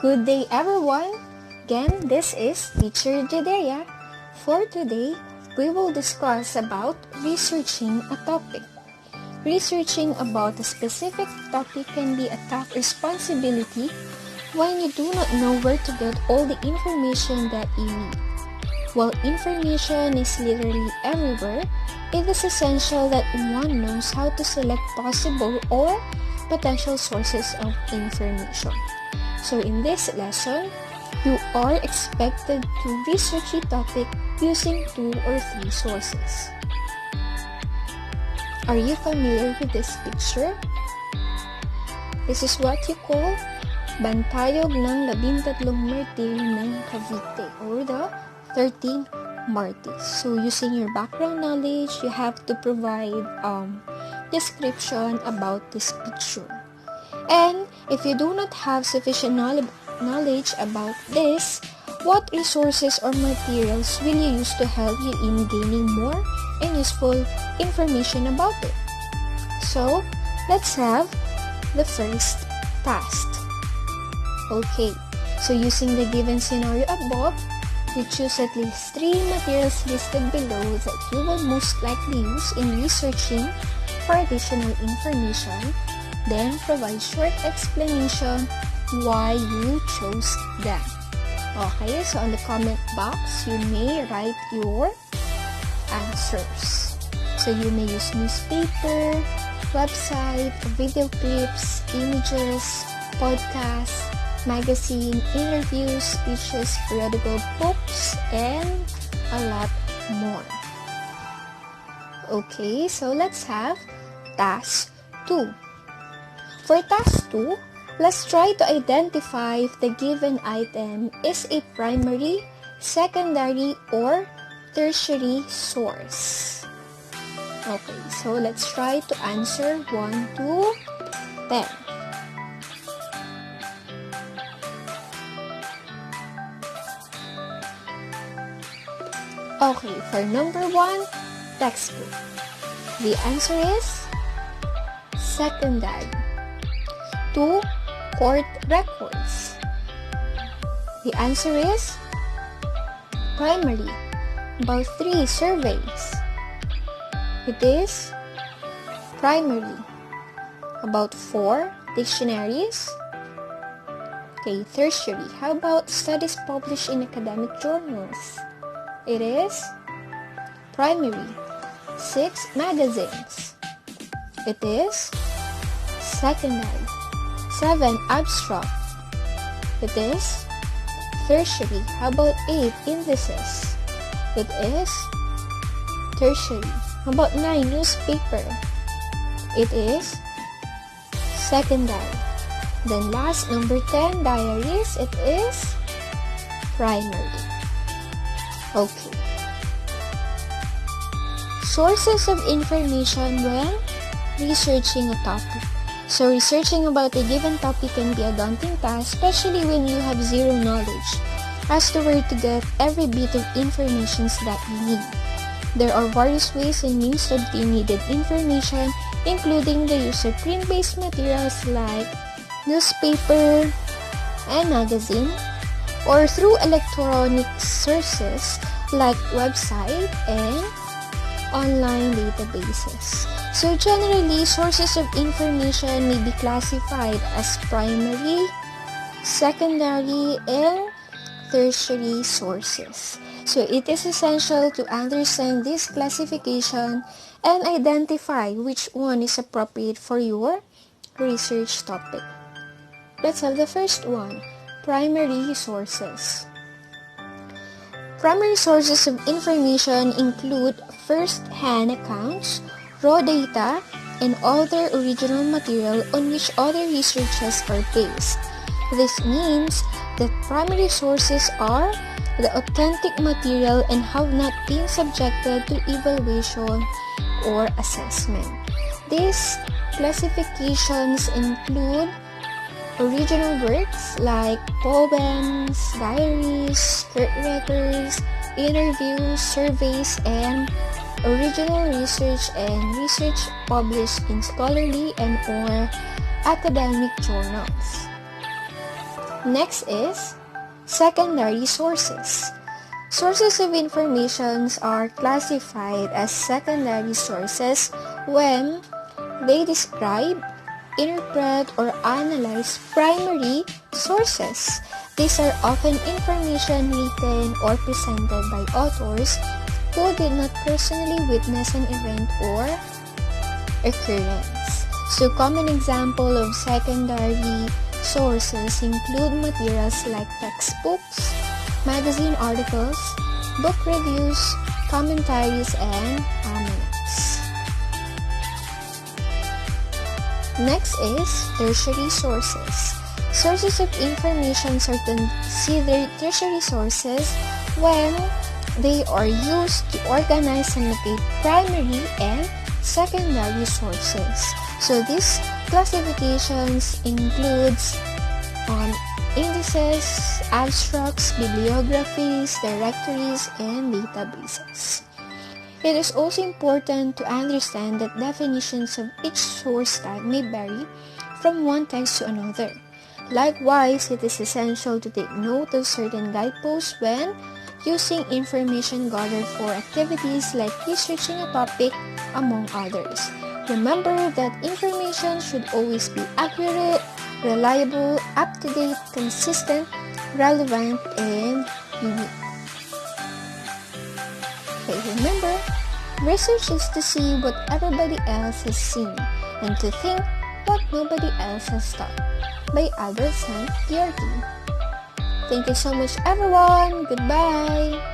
Good day everyone! Again, this is Teacher Judea. For today, we will discuss about researching a topic. Researching about a specific topic can be a tough responsibility when you do not know where to get all the information that you need. While information is literally everywhere, it is essential that one knows how to select possible or potential sources of information. So in this lesson, you are expected to research a topic using 2 or 3 sources. Are you familiar with this picture? This is what you call Bantayog ng 13 Martir ng Cavite, or the 13 Martyrs. So using your background knowledge, you have to provide description about this picture. And if you do not have sufficient knowledge about this, what resources or materials will you use to help you in gaining more and useful information about it? So, let's have the first task. Okay, so using the given scenario above, you choose at least 3 materials listed below that you will most likely use in researching for additional information. Then provide short explanation why you chose them. Okay, so on the comment box, you may write your answers. So you may use newspaper, website, video clips, images, podcasts, magazine, interviews, speeches, periodical books, and a lot more. Okay, so let's have task 2. For task 2, let's try to identify if the given item is a primary, secondary, or tertiary source. Okay, so let's try to answer 1 to 10. Okay, for number 1, textbook. The answer is secondary. 2. Court records. The answer is primary. About 3 surveys. It is primary. About 4 dictionaries. Okay, tertiary. How about studies published in academic journals? It is primary. 6 magazines. It is secondary. 7 abstract. It is tertiary. How about 8 indices? It is tertiary. How about 9 newspaper? It is secondary. Then last, number 10 diaries. It is primary. Okay. Sources of information when researching a topic. So researching about a given topic can be a daunting task, especially when you have zero knowledge as to where to get every bit of information that you need. There are various ways and means to obtain needed information, including the use of print-based materials like newspaper and magazine, or through electronic sources like website and online databases. So generally, sources of information may be classified as primary, secondary, and tertiary sources. So it is essential to understand this classification and identify which one is appropriate for your research topic. Let's have the first one, primary sources. Primary sources of information include first-hand accounts, raw data, and other original material on which other researches are based. This means that primary sources are the authentic material and have not been subjected to evaluation or assessment. These classifications include original works like poems, diaries, court records, interviews, surveys, and original research and research published in scholarly and or academic journals. Next is secondary sources. Sources of information are classified as secondary sources when they describe, interpret, or analyze primary sources. These are often information written or presented by authors who did not personally witness an event or occurrence. So common example of secondary sources include materials like textbooks, magazine articles, book reviews, commentaries, and almanacs. Next is tertiary sources. Sources of information are considered tertiary sources when they are used to organize and locate primary and secondary sources. So these classifications includes indices, abstracts, bibliographies, directories, and databases. It is also important to understand that definitions of each source type may vary from one text to another. Likewise, it is essential to take note of certain guideposts when using information gathered for activities like researching a topic, among others. Remember that information should always be accurate, reliable, up-to-date, consistent, relevant, and unique. Okay, remember, research is to see what everybody else has seen and to think what nobody else has thought. By Albert St. Georgi. Thank you so much, everyone. Goodbye.